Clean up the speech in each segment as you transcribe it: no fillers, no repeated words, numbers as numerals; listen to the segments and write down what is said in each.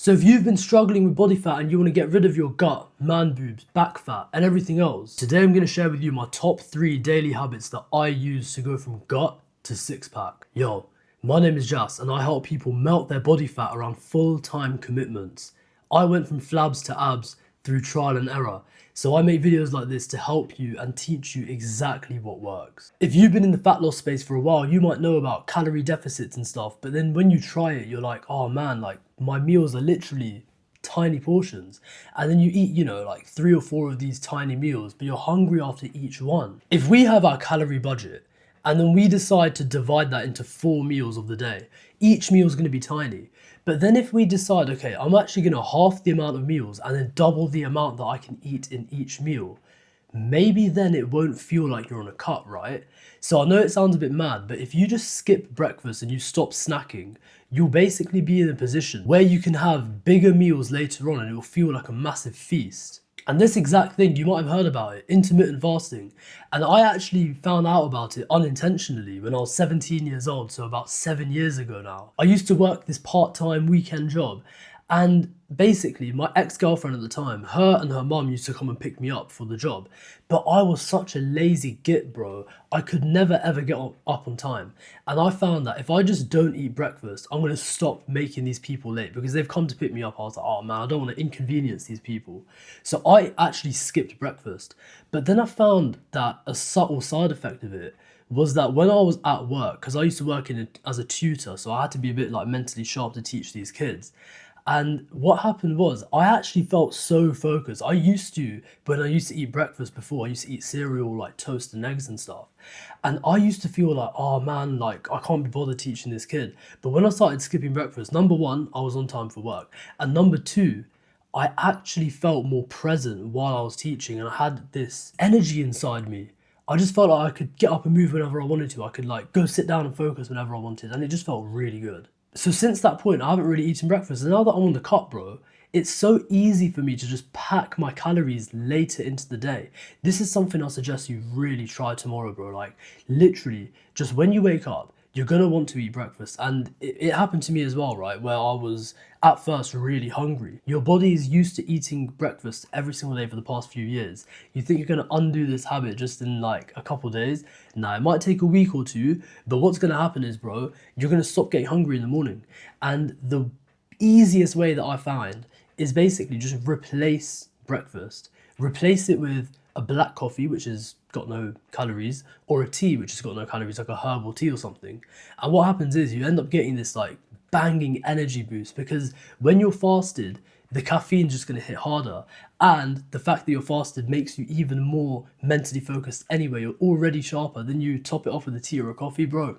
So if you've been struggling with body fat and you want to get rid of your gut, man boobs, back fat and everything else, today I'm going to share with you my top 3 daily habits that I use to go from gut to six pack. Yo, my name is Jas and I help people melt their body fat around full-time commitments. I went from flabs to abs through trial and error. So I make videos like this to help you and teach you exactly what works. If you've been in the fat loss space for a while, you might know about calorie deficits and stuff, but then when you try it, you're like, oh man, like my meals are literally tiny portions. And then you eat, like 3 or 4 of these tiny meals, but you're hungry after each one. If we have our calorie budget and then we decide to divide that into 4 meals of the day, each meal is going to be tiny. But then if we decide, okay, I'm actually going to half the amount of meals and then double the amount that I can eat in each meal, maybe then it won't feel like you're on a cut, right? So I know it sounds a bit mad, but if you just skip breakfast and you stop snacking, you'll basically be in a position where you can have bigger meals later on and it will feel like a massive feast. And this exact thing, you might have heard about it, intermittent fasting. And I actually found out about it unintentionally when I was 17 years old, so about 7 years ago now. I used to work this part-time weekend job, and basically my ex-girlfriend at the time, her and her mum used to come and pick me up for the job. But I was such a lazy git, bro. I could never ever get up on time. And I found that if I just don't eat breakfast, I'm gonna stop making these people late because they've come to pick me up. I was like, oh man, I don't want to inconvenience these people. So I actually skipped breakfast. But then I found that a subtle side effect of it was that when I was at work, because I used to work as a tutor, so I had to be a bit like mentally sharp to teach these kids. And what happened was I actually felt so focused. When I used to eat breakfast before, I used to eat cereal like toast and eggs and stuff. And I used to feel like, oh man, like I can't be bothered teaching this kid. But when I started skipping breakfast, number one, I was on time for work. And number two, I actually felt more present while I was teaching and I had this energy inside me. I just felt like I could get up and move whenever I wanted to. I could like go sit down and focus whenever I wanted. And it just felt really good. So since that point, I haven't really eaten breakfast. And now that I'm on the cut, bro, it's so easy for me to just pack my calories later into the day. This is something I suggest you really try tomorrow, bro. Like literally, just when you wake up, you're gonna want to eat breakfast. And it happened to me as well, right? Where I was at first really hungry. Your body is used to eating breakfast every single day for the past few years. You think you're gonna undo this habit just in like a couple days? Nah, it might take a week or two, but what's gonna happen is, bro, you're gonna stop getting hungry in the morning. And the easiest way that I find is basically just replace breakfast. Replace it with a black coffee, which has got no calories, or a tea, which has got no calories, like a herbal tea or something. And what happens is you end up getting this like banging energy boost because when you're fasted, the caffeine's just going to hit harder. And the fact that you're fasted makes you even more mentally focused anyway. You're already sharper. Then you top it off with a tea or a coffee, bro.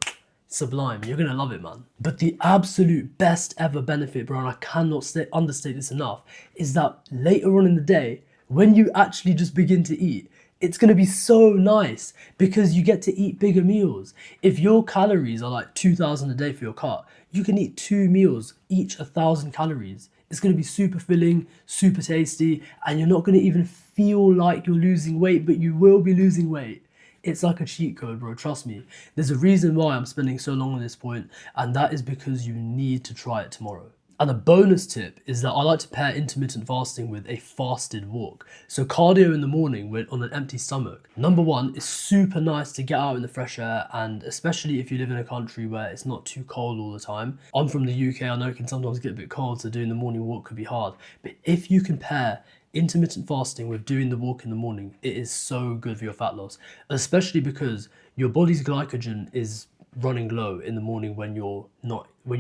Sublime. You're gonna love it, man. But the absolute best ever benefit, bro, and I cannot understate this enough, is that later on in the day, when you actually just begin to eat, it's gonna be so nice because you get to eat bigger meals. If your calories are like 2,000 a day for your cut, you can eat 2 meals, each 1,000 calories. It's gonna be super filling, super tasty, and you're not gonna even feel like you're losing weight, but you will be losing weight. It's like a cheat code, bro, trust me. There's a reason why I'm spending so long on this point, and that is because you need to try it tomorrow. And a bonus tip is that I like to pair intermittent fasting with a fasted walk. So cardio in the morning on an empty stomach. Number one, it's super nice to get out in the fresh air, and especially if you live in a country where it's not too cold all the time. I'm from the UK, I know it can sometimes get a bit cold, so doing the morning walk could be hard. But if you can pair intermittent fasting with doing the walk in the morning, it is so good for your fat loss, especially because your body's glycogen is running low in the morning when you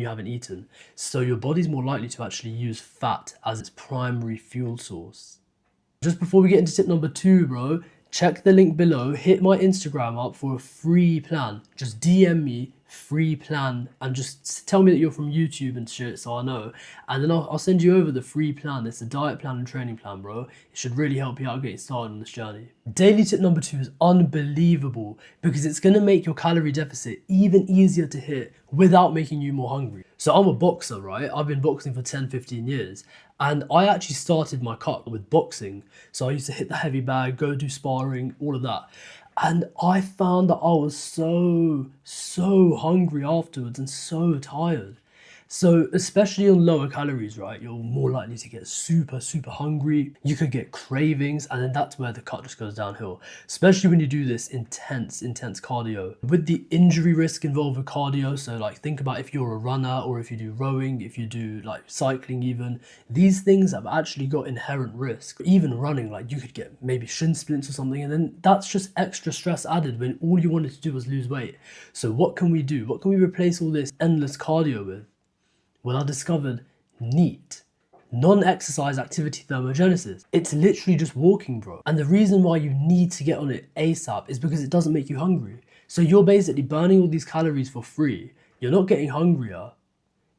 haven't eaten. So your body's more likely to actually use fat as its primary fuel source. Just before we get into tip number 2, bro, check the link below, hit my Instagram up for a free plan. Just DM me, free plan, and just tell me that you're from YouTube and shit so I know. And then I'll send you over the free plan. It's a diet plan and training plan, bro. It should really help you out getting started on this journey. Daily tip number 2 is unbelievable because it's going to make your calorie deficit even easier to hit without making you more hungry. So I'm a boxer, right? I've been boxing for 10-15 years. And I actually started my cut with boxing. So I used to hit the heavy bag, go do sparring, all of that. And I found that I was so hungry afterwards and so tired. So especially on lower calories, right, you're more likely to get super, super hungry. You could get cravings, and then that's where the cut just goes downhill. Especially when you do this intense cardio. With the injury risk involved with cardio, so like think about if you're a runner or if you do rowing, if you do like cycling even, these things have actually got inherent risk. Even running, like you could get maybe shin splints or something, and then that's just extra stress added when all you wanted to do was lose weight. So what can we do? What can we replace all this endless cardio with? Well, I discovered NEAT, non-exercise activity thermogenesis. It's literally just walking, bro. And the reason why you need to get on it ASAP is because it doesn't make you hungry. So you're basically burning all these calories for free. You're not getting hungrier.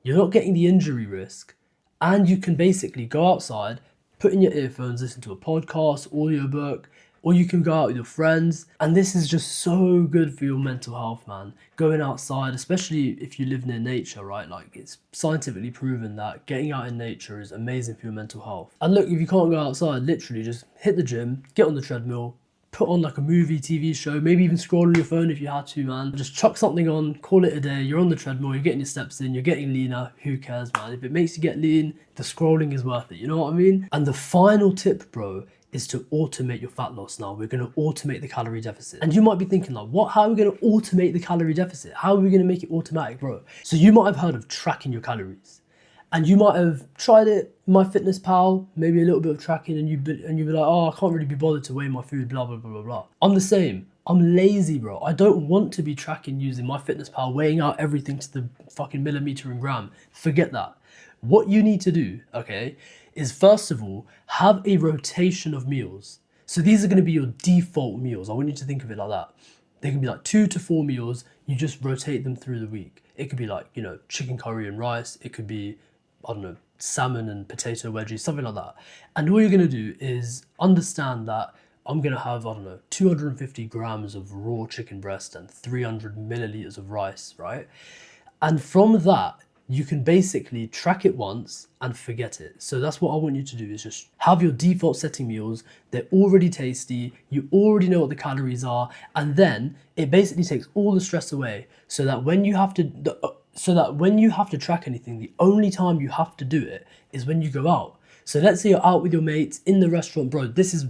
You're not getting the injury risk. And you can basically go outside, put in your earphones, listen to a podcast, audiobook, or you can go out with your friends. And this is just so good for your mental health, man. Going outside, especially if you live near nature, right? Like it's scientifically proven that getting out in nature is amazing for your mental health. And look, if you can't go outside, literally just hit the gym, get on the treadmill, put on like a movie, TV show, maybe even scroll on your phone if you had to, man. Just chuck something on, call it a day. You're on the treadmill, you're getting your steps in, you're getting leaner. Who cares, man? If it makes you get lean, the scrolling is worth it. You know what I mean? And the final tip, bro, is to automate your fat loss. Now we're going to automate the calorie deficit. And you might be thinking like, what? How are we going to automate the calorie deficit? How are we going to make it automatic, bro? So you might have heard of tracking your calories. And you might have tried it, MyFitnessPal, maybe a little bit of tracking, and you'd be like, oh, I can't really be bothered to weigh my food, blah, blah, blah, blah, blah. I'm the same. I'm lazy, bro. I don't want to be tracking using MyFitnessPal, weighing out everything to the fucking millimeter and gram. Forget that. What you need to do, okay, is first of all, have a rotation of meals. So these are going to be your default meals. I want you to think of it like that. They can be like 2 to 4 meals. You just rotate them through the week. It could be like, you know, chicken curry and rice. It could be, I don't know, salmon and potato wedgies, something like that. And all you're going to do is understand that I'm going to have, I don't know, 250 grams of raw chicken breast and 300 milliliters of rice, right? And from that, you can basically track it once and forget it. So that's what I want you to do, is just have your default setting meals. They're already tasty. You already know what the calories are. And then it basically takes all the stress away so that when you have to track anything, the only time you have to do it is when you go out. So let's say you're out with your mates in the restaurant, bro. This is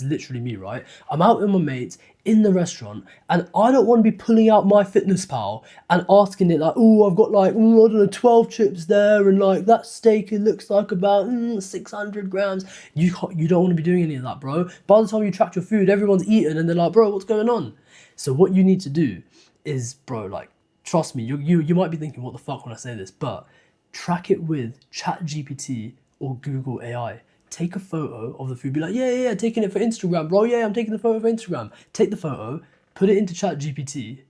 literally me, right? I'm out with my mates in the restaurant and I don't want to be pulling out MyFitnessPal and asking it like, oh, I've got like, I don't know, 12 chips there and like that steak, it looks like about 600 grams. You don't want to be doing any of that, bro. By the time you track your food, everyone's eating and they're like, bro, what's going on? So what you need to do is, bro, like, trust me, you might be thinking, what the fuck when I say this, but track it with ChatGPT or Google AI. Take a photo of the food, be like, yeah, taking it for Instagram, bro. Yeah, I'm taking the photo for Instagram. Take the photo, put it into ChatGPT,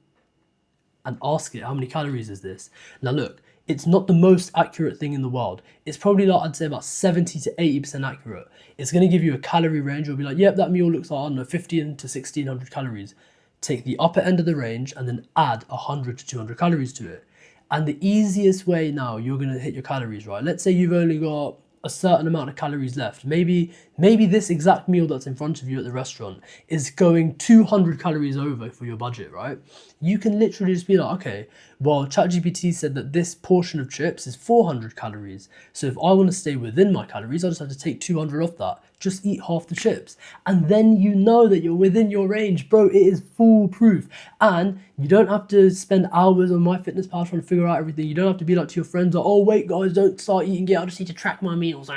and ask it, how many calories is this? Now look, it's not the most accurate thing in the world. It's probably like, I'd say about 70 to 80% accurate. It's going to give you a calorie range. It'll be like, yep, that meal looks like, I don't know, 15 to 1600 calories. Take the upper end of the range and then add 100 to 200 calories to it. And the easiest way now you're going to hit your calories, right? Let's say you've only got a certain amount of calories left. Maybe this exact meal that's in front of you at the restaurant is going 200 calories over for your budget, right? You can literally just be like, okay, well, ChatGPT said that this portion of chips is 400 calories. So if I want to stay within my calories, I just have to take 200 off that. Just eat half the chips. And then you know that you're within your range, bro. It is foolproof. And you don't have to spend hours on MyFitnessPal trying to figure out everything. You don't have to be like to your friends, like, oh, wait, guys, don't start eating yet. I just need to track my meals.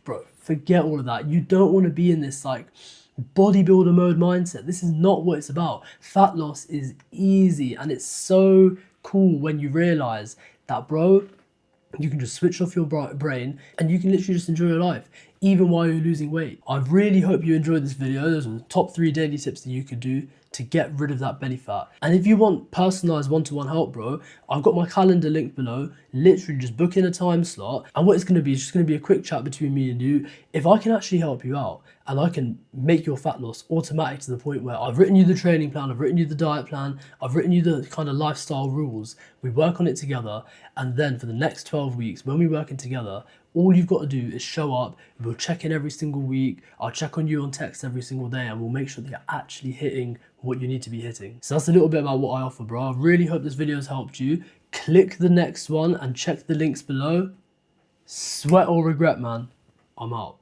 Bro, forget all of that. You don't want to be in this like bodybuilder mode mindset. This is not what it's about. Fat loss is easy, and it's so cool when you realize that, bro, you can just switch off your brain and you can literally just enjoy your life even while you're losing weight. I really hope you enjoyed this video. Those are the top 3 daily tips that you could do to get rid of that belly fat. And if you want personalized one-to-one help, bro, I've got my calendar linked below. Literally just book in a time slot, and what it's going to be is just going to be a quick chat between me and you. If I can actually help you out and I can make your fat loss automatic to the point where I've written you the training plan, I've written you the diet plan, I've written you the kind of lifestyle rules, we work on it together, and then for the next 12 weeks when we're working together, all you've got to do is show up. We'll check in every single week. I'll check on you on text every single day, and we'll make sure that you're actually hitting what you need to be hitting. So that's a little bit about what I offer, bro. I really hope this video has helped you. Click the next one and check the links below. Sweat or regret, man. I'm out.